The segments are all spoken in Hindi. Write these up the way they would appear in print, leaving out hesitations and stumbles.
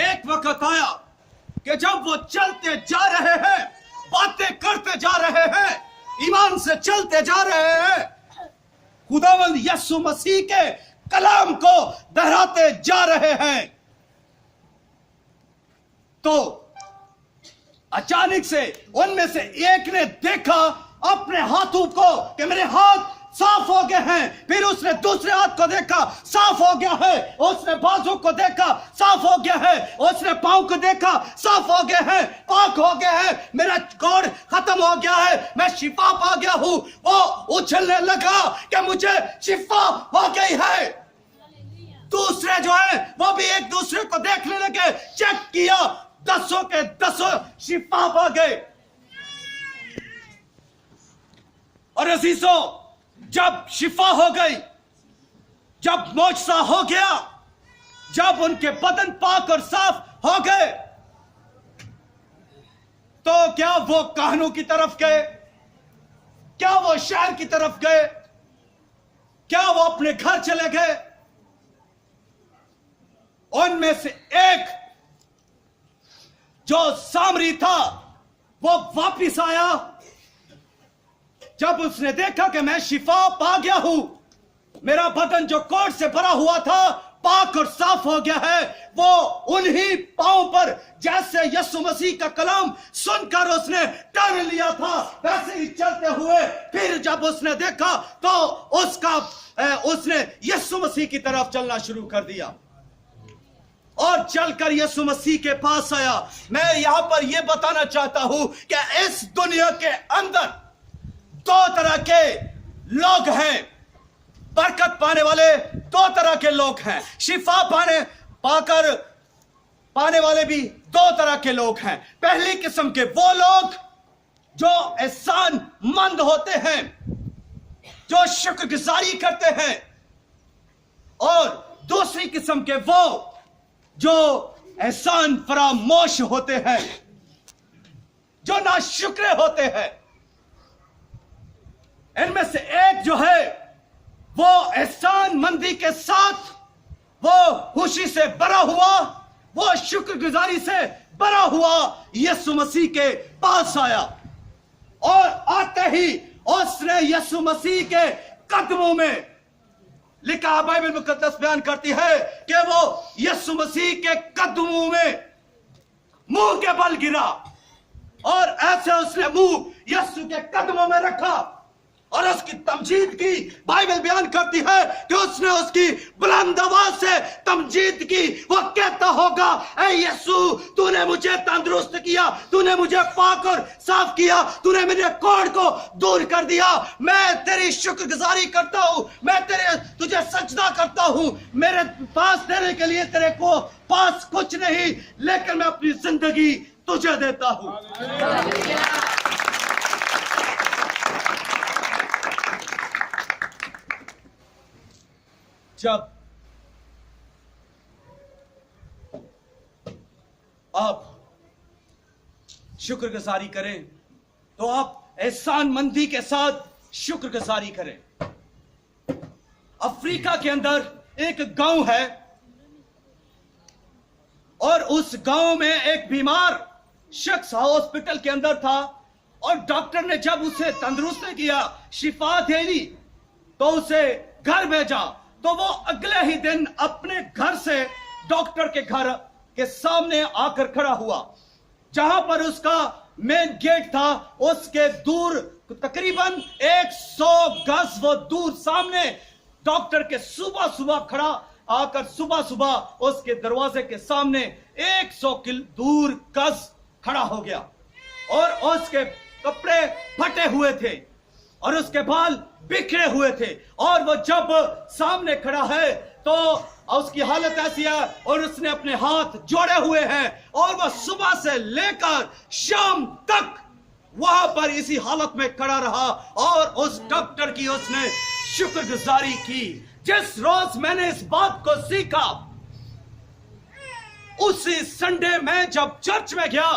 एक वक्त आया कि जब वो चलते जा रहे हैं, बातें करते जा रहे हैं, ईमान से चलते जा रहे हैं, खुदावंद यीशु मसीह के कलाम को दोहराते जा रहे हैं, तो अचानक से उनमें से एक ने देखा अपने हाथों को कि मेरे हाथ साफ हो गए हैं। फिर उसने दूसरे हाथ को देखा, साफ हो गया है। उसने बाजू को देखा, साफ हो गया है। उसने पांव को देखा, साफ हो गया है, पाक हो गया है। मेरा कोढ़ खत्म हो गया है, मैं शिफा पा गया हूं। वो उछलने लगा कि मुझे शिफा हो गई है। दूसरे जो है वो भी एक दूसरे को देखने लगे, चेक किया, 10 के 10 शिफा पा गए। और अजीजों, जब शिफा हो गई, जब मोजसा हो गया, जब उनके बदन पाक और साफ हो गए, तो क्या वो काहनों की तरफ गए? क्या वो शहर की तरफ गए? क्या वो अपने घर चले गए? उनमें से एक जो सामरी था वो वापिस आया। जब उसने देखा कि मैं शिफा पा गया हूं, मेरा बदन जो कोढ़ से भरा हुआ था पाक और साफ हो गया है, वो उन्हीं पांव पर जैसे यीशु मसीह का कलाम सुनकर उसने टर्न लिया था, वैसे ही चलते हुए फिर जब उसने देखा तो उसने यीशु मसीह की तरफ चलना शुरू कर दिया और चलकर यीशु मसीह के पास आया। मैं यहां पर यह बताना चाहता हूं कि इस दुनिया के अंदर 2 तरह के लोग हैं। बरकत पाने वाले 2 तरह के लोग हैं। शिफा पाने वाले भी 2 तरह के लोग हैं। पहली किस्म के वो लोग जो एहसान मंद होते हैं, जो शुक्रगुजारी करते हैं, और दूसरी किस्म के वो जो एहसान फरामोश होते हैं, जो नाशुक्र होते हैं। इनमें से एक जो है वो एहसान मंदी के साथ, वो खुशी से भरा हुआ, वो शुक्रगुजारी से भरा हुआ यीशु मसीह के पास आया, और आते ही उसने यीशु मसीह के कदमों में, लिखा बाइबल मुकद्दस बयान करती है कि वो यीशु मसीह के कदमों में मुंह के बल गिरा, और ऐसे उसने मुंह यीशु के कदमों में रखा और उसकी तमजीद की। बाइबल बयान करती है कि उसने उसकी बुलंद आवाज से तमजीद की। वो कहता होगा, ऐ यीशु, तूने मुझे तंदुरुस्त किया, तूने मुझे पाक और साफ किया, तूने मेरे कोढ़ को दूर कर दिया। मैं तेरी शुक्रगुजारी करता हूं, मैं तुझे सजदा करता हूं। मेरे पास देने के लिए तेरे को पास कुछ नहीं, लेकिन मैं अपनी जिंदगी तुझे देता हूं। जब आप शुक्रगुजारी करें तो आप एहसान मंदी के साथ शुक्रगुजारी करें। अफ्रीका के अंदर एक गांव है, और उस गांव में एक बीमार शख्स हॉस्पिटल के अंदर था, और डॉक्टर ने जब उसे तंदुरुस्त किया, शिफा दे दी, तो उसे घर भेजा। तो वो अगले ही दिन अपने घर से डॉक्टर के घर के सामने आकर खड़ा हुआ, जहां पर उसका मेन गेट था। उसके दूर तकरीबन 100 गज वो दूर सामने डॉक्टर के सुबह सुबह खड़ा आकर, सुबह सुबह उसके दरवाजे के सामने 100 दूर गज खड़ा हो गया, और उसके कपड़े फटे हुए थे और उसके बाल बिखरे हुए थे, और वो जब सामने खड़ा है तो उसकी हालत ऐसी है, और उसने अपने हाथ जोड़े हुए हैं, और वो सुबह से लेकर शाम तक वहां पर इसी हालत में खड़ा रहा, और उस डॉक्टर की उसने शुक्रगुजारी की। जिस रोज मैंने इस बात को सीखा, उसी संडे में जब चर्च में गया,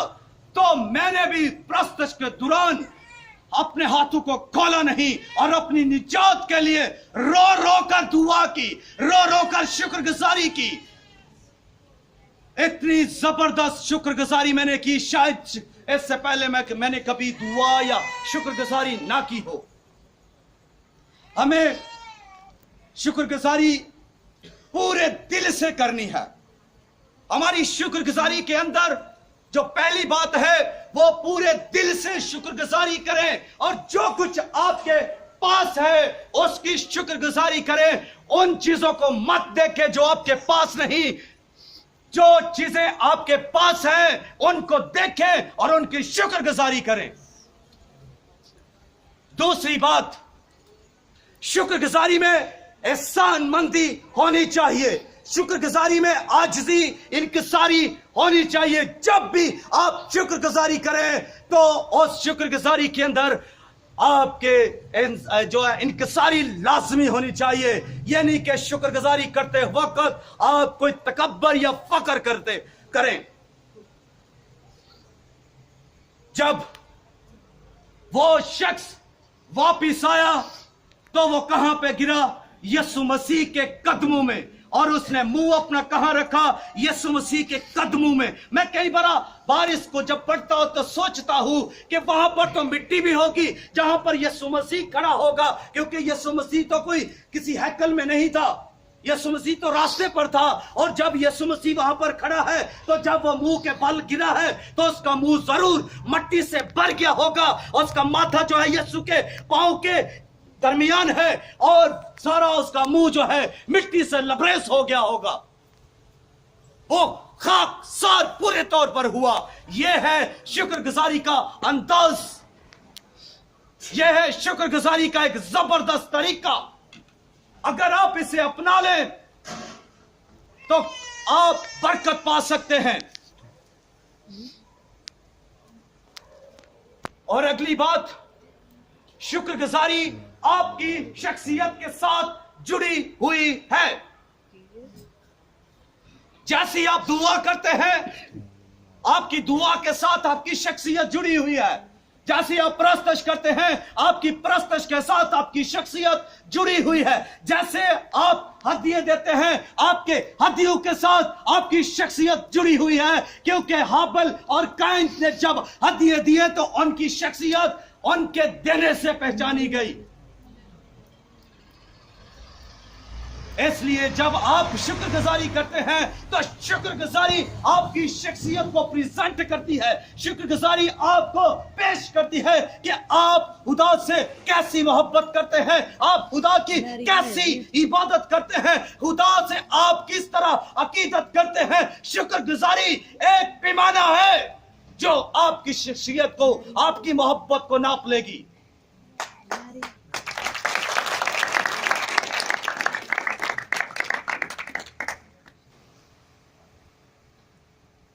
तो मैंने भी प्रस्तुत के दौरान अपने हाथों को खोला नहीं, और अपनी निजात के लिए रो रो कर दुआ की, रो रो कर शुक्रगुजारी की। इतनी जबरदस्त शुक्रगुजारी मैंने की, शायद इससे पहले मैंने कभी दुआ या शुक्रगुजारी ना की हो। हमें शुक्रगुजारी पूरे दिल से करनी है। हमारी शुक्रगुजारी के अंदर जो पहली बात है वो पूरे दिल से शुक्रगुजारी करें, और जो कुछ आपके पास है उसकी शुक्रगुजारी करें। उन चीजों को मत देखें जो आपके पास नहीं, जो चीजें आपके पास हैं उनको देखें और उनकी शुक्रगुजारी करें। दूसरी बात, शुक्रगुजारी में एहसानमंदी होनी चाहिए, शुक्रगुजारी में आजिज़ी, इनकिसारी होनी चाहिए। जब भी आप शुक्रगुजारी करें तो उस शुक्रगुजारी के अंदर आपके जो है इनकिसारी लाजमी होनी चाहिए। यह नहीं कि शुक्रगुजारी करते वक्त आप कोई तकब्बर या फकर करें। जब वो शख्स वापिस आया तो वो कहां पे गिरा? यीशु मसीह के कदमों में, और उसने मुंह अपना कहां रखा? यीशु मसीह के कदमों में। मैं कई बार इसको जब पढ़ता हूं तो सोचता हूं कि वहां पर तो मिट्टी भी होगी जहां पर यीशु मसीह खड़ा होगा, क्योंकि यीशु मसीह तो कोई किसी हैकल में नहीं था, यीशु मसीह तो रास्ते पर था। और जब यीशु मसीह वहां पर खड़ा है तो जब वो मुंह के बल गिरा है तो उसका मुंह जरूर मट्टी से भर गया होगा, और उसका माथा जो है यीशु के पांव के दरमियान है, और सारा उसका मुंह जो है मिट्टी से लबरेज हो गया होगा। वो खाकसार पूरे तौर पर हुआ। यह है शुक्रगुजारी का अंदाज, यह है शुक्रगुजारी का एक जबरदस्त तरीका। अगर आप इसे अपना लें तो आप बरकत पा सकते हैं। और अगली बात, शुक्रगुजारी आपकी शख्सियत के साथ जुड़ी हुई है। जैसी आप दुआ करते हैं, आपकी दुआ के साथ आपकी शख्सियत जुड़ी हुई है। जैसे आप परस्तश करते हैं, आपकी परस्तश के साथ आपकी शख्सियत जुड़ी हुई है। जैसे आप हदिये देते हैं, आपके हदियों के साथ आपकी शख्सियत जुड़ी हुई है। क्योंकि हाबिल और काइन ने जब हदिये दिए तो उनकी शख्सियत उनके देने से पहचानी गई। इसलिए जब आप शुक्रगुजारी करते हैं तो शुक्रगुजारी आपकी शख्सियत को प्रेजेंट करती है। शुक्रगुजारी आपको पेश करती है कि आप खुदा से कैसी मोहब्बत करते हैं, आप खुदा की कैसी इबादत करते हैं, खुदा से आप किस तरह अकीदत करते हैं। शुक्रगुजारी एक पैमाना है जो आपकी शख्सियत को, आपकी मोहब्बत को नाप लेगी।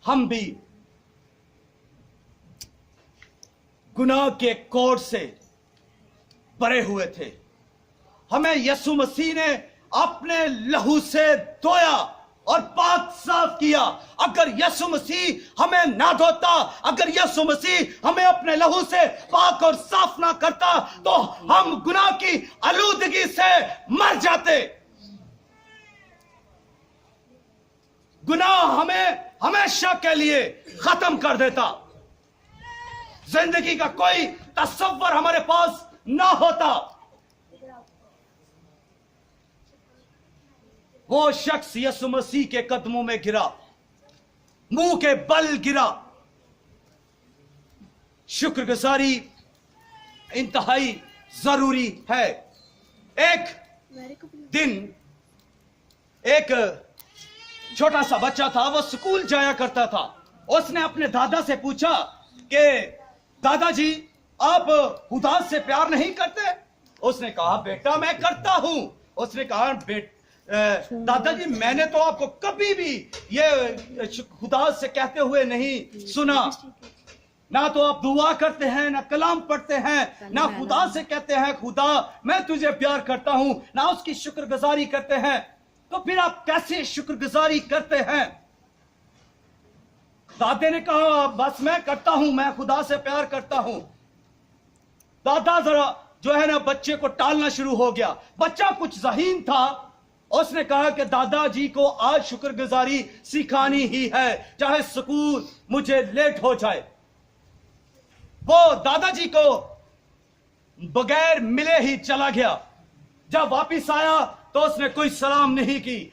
हम भी गुनाह के कोड से भरे हुए थे। हमें यीशु मसीह ने अपने लहू से धोया और पाक साफ किया। अगर यीशु मसीह हमें ना धोता, अगर यीशु मसीह हमें अपने लहू से पाक और साफ ना करता तो हम गुनाह की आलूदगी से मर जाते। गुनाह हमें हमेशा के लिए खत्म कर देता। जिंदगी का कोई तसव्वुर हमारे पास ना होता। वो शख्स यीशु मसीह के कदमों में गिरा, मुंह के बल गिरा। शुक्रगुजारी इंतहाई जरूरी है। एक दिन एक छोटा सा बच्चा था, वो स्कूल जाया करता था। उसने अपने दादा से पूछा कि दादाजी आप खुदा से प्यार नहीं करते? उसने कहा बेटा मैं करता हूं। उसने कहा दादाजी मैंने तो आपको कभी भी ये खुदा से कहते हुए नहीं सुना। ना तो आप दुआ करते हैं, ना कलाम पढ़ते हैं, ना खुदा से कहते हैं खुदा मैं तुझे प्यार करता हूं, ना उसकी शुक्रगुजारी करते हैं। तो फिर आप कैसे शुक्रगुजारी करते हैं? दादे ने कहा बस मैं करता हूं, मैं खुदा से प्यार करता हूं। दादा जरा जो है ना बच्चे को टालना शुरू हो गया। बच्चा कुछ ज़हीन था, उसने कहा कि दादाजी को आज शुक्रगुजारी सिखानी ही है, चाहे स्कूल मुझे लेट हो जाए। वो दादाजी को बगैर मिले ही चला गया। जब वापिस आया तो उसने कोई सलाम नहीं की,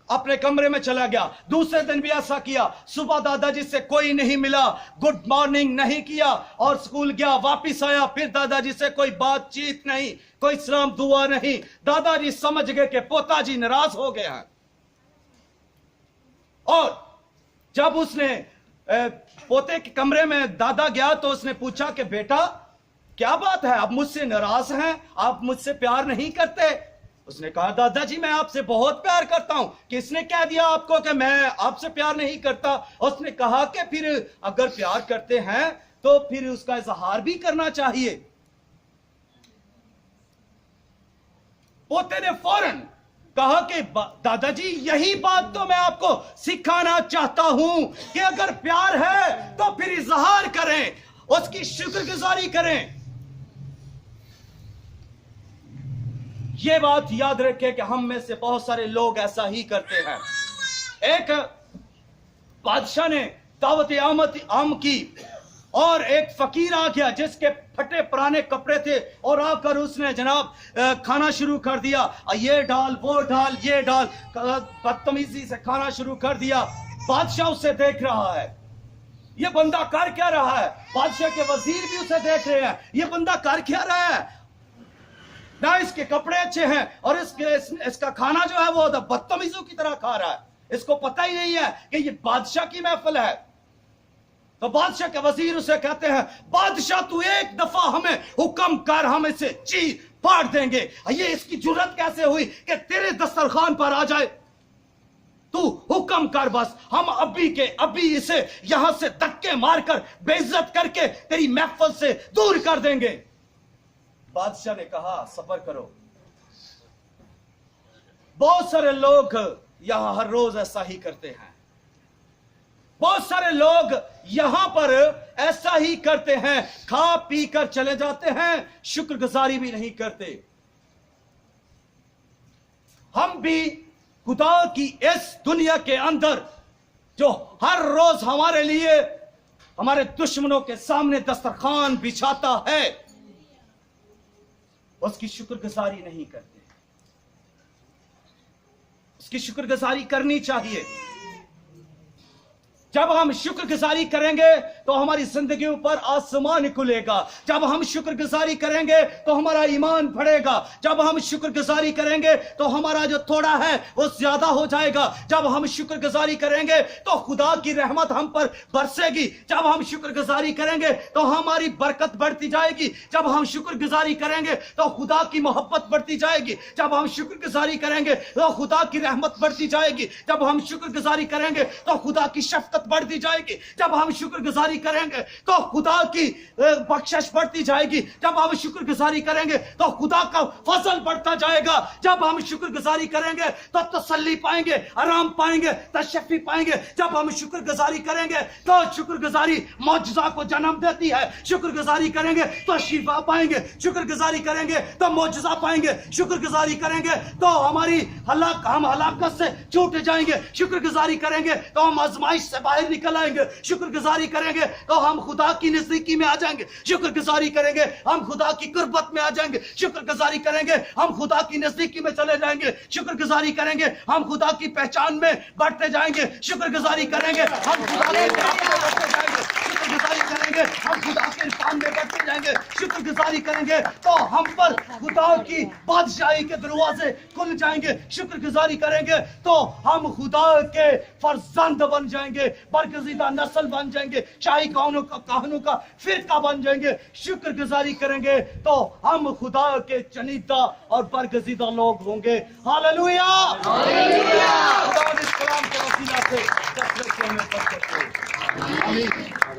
अपने कमरे में चला गया। दूसरे दिन भी ऐसा किया, सुबह दादाजी से कोई नहीं मिला, गुड मॉर्निंग नहीं किया और स्कूल गया। वापिस आया, फिर दादाजी से कोई बातचीत नहीं, कोई सलाम दुआ नहीं। दादाजी समझ गए कि पोताजी नाराज हो गए हैं। और जब उसने पोते के कमरे में दादा गया तो उसने पूछा कि बेटा क्या बात है, आप मुझसे नाराज हैं, आप मुझसे प्यार नहीं करते? उसने कहा दादाजी मैं आपसे बहुत प्यार करता हूं। किसने कह दिया आपको कि मैं आपसे प्यार नहीं करता? उसने कहा कि फिर अगर प्यार करते हैं तो फिर उसका इजहार भी करना चाहिए। पोते ने फौरन कहा कि दादाजी यही बात तो मैं आपको सिखाना चाहता हूं कि अगर प्यार है तो फिर इजहार करें, उसकी शुक्रगुजारी करें। ये बात याद रखें कि हम में से बहुत सारे लोग ऐसा ही करते हैं। एक बादशाह ने दावत आम की और एक फकीर आ गया जिसके फटे पुराने कपड़े थे और आकर उसने जनाब खाना शुरू कर दिया। ये डाल वो डाल ये डाल, बदतमीजी से खाना शुरू कर दिया। बादशाह उसे देख रहा है, ये बंदा कर क्या रहा है। बादशाह के वजीर भी उसे देख रहे हैं, ये बंदा कर क्या रहा है। ना इसके कपड़े अच्छे हैं और इसका खाना जो है वो बदतमीजों की तरह खा रहा है। इसको पता ही नहीं है कि ये बादशाह की महफिल है। तो बादशाह के वजीर उसे कहते हैं बादशाह तू एक दफा हमें हुक्म कर, हम इसे चीर फाड़ देंगे। ये इसकी जुर्रत कैसे हुई कि तेरे दस्तरखान पर आ जाए? तू हुक्म कर बस, हम अभी के अभी इसे यहां से धक्के मारकर बेइज्जत करके तेरी महफिल से दूर कर देंगे। बादशाह ने कहा सब्र करो। बहुत सारे लोग यहां हर रोज ऐसा ही करते हैं। बहुत सारे लोग यहां पर ऐसा ही करते हैं, खा पी कर चले जाते हैं, शुक्रगुजारी भी नहीं करते। हम भी खुदा की इस दुनिया के अंदर जो हर रोज हमारे लिए हमारे दुश्मनों के सामने दस्तरखान बिछाता है, उसकी शुक्रगुजारी नहीं करते। उसकी शुक्रगुजारी करनी चाहिए। जब हम शुक्रगुजारी करेंगे तो हमारी जिंदगी पर आसमान खुलेगा। जब हम शुक्रगुजारी करेंगे तो हमारा ईमान बढ़ेगा। जब हम शुक्रगुजारी करेंगे तो हमारा जो थोड़ा है वो ज्यादा हो जाएगा। जब हम शुक्रगुजारी करेंगे तो खुदा की रहमत हम पर बरसेगी। जब हम शुक्रगुजारी करेंगे तो हमारी बरकत बढ़ती जाएगी। जब हम शुक्रगुजारी करेंगे तो खुदा की मोहब्बत बढ़ती जाएगी। जब हम शुक्रगुजारी करेंगे तो खुदा की रहमत बढ़ती जाएगी। जब हम शुक्रगुजारी करेंगे तो खुदा की शफकत बढ़ती जाएगी। जब हम शुक्रगुजारी करेंगे तो खुदा की बख्शिश बढ़ती जाएगी। जब हम शुक्रगुजारी करेंगे तो खुदा का फजल बढ़ता जाएगा। जब हम शुक्रगुजारी करेंगे तो तसल्ली पाएंगे, आराम पाएंगे, तशफ़ी पाएंगे। जब हम शुक्रगुजारी करेंगे तो शुक्रगुजारी मौजज़ा को जन्म देती है। शुक्रगुजारी करेंगे तो शिफा पाएंगे। शुक्रगुजारी करेंगे तो मौजज़ा पाएंगे। शुक्रगुजारी करेंगे तो हम हलाकत से छूट जाएंगे। शुक्रगुजारी करेंगे तो हम आजमाइश से बाहर निकल आएंगे। शुक्रगुजारी करेंगे तो हम खुदा की नजदीकी में आ जाएंगे। शुक्रगुजारी करेंगे हम खुदा की कुर्बत में आ जाएंगे। शुक्रगुजारी करेंगे हम खुदा की नजदीकी में चले जाएंगे। शुक्रगुजारी करेंगे हम खुदा की पहचान में बढ़ते जाएंगे। शुक्रगुजारी करेंगे हम खुदा के बढ़ते जाएंगे। शुक्रगुजारी करेंगे हम खुदा के इरफान में बढ़ते जाएंगे। शुक्रगुजारी करेंगे तो हम पर खुदा की बादशाही के दरवाजे खुल जाएंगे। शुक्रगुजारी करेंगे तो हम खुदा के फर्जंद बन जाएंगे, बरगजीदा नस्ल बन जाएंगे, शाही कहानों का फिरका बन जाएंगे। शुक्रगुजारी करेंगे तो हम खुदा के चनीदा और बरगजीदा लोग होंगे। Hallelujah, hallelujah. खुदा इस कलाम के वसीला से हमें बरकत दे। आमीन।